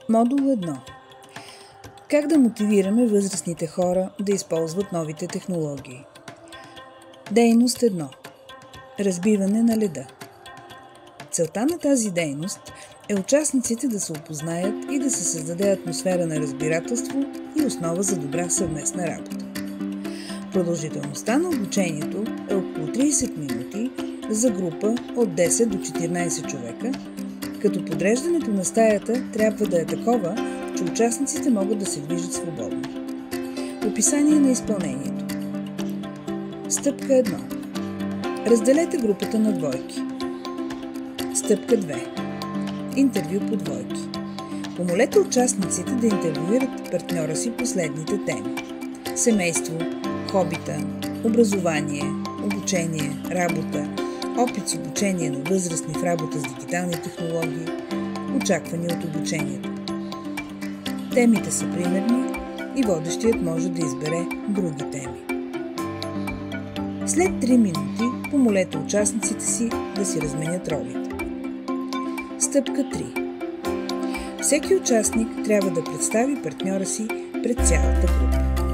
Модул 1. Как да мотивираме възрастните хора да използват новите технологии? Дейност 1. Разбиване на леда. Целта на тази дейност е участниците да се опознаят и да се създаде атмосфера на разбирателство и основа за добра съвместна работа. Продължителността на обучението е около 30 минути за група от 10 до 14 човека, като подреждането на стаята трябва да е такова, че участниците могат да се движат свободно. Описание на изпълнението. Стъпка 1. Разделете групата на двойки. Стъпка 2. Интервю по двойки. Помолете участниците да интервюират партньора си по следните теми: семейство, хобита, образование, обучение, работа, опит с обучение на възрастни в работа с дигитални технологии, очаквания от обучението. Темите са примерни и водещият може да избере други теми. След 3 минути помолете участниците си да си разменят ролите. Стъпка 3. Всеки участник трябва да представи партньора си пред цялата група.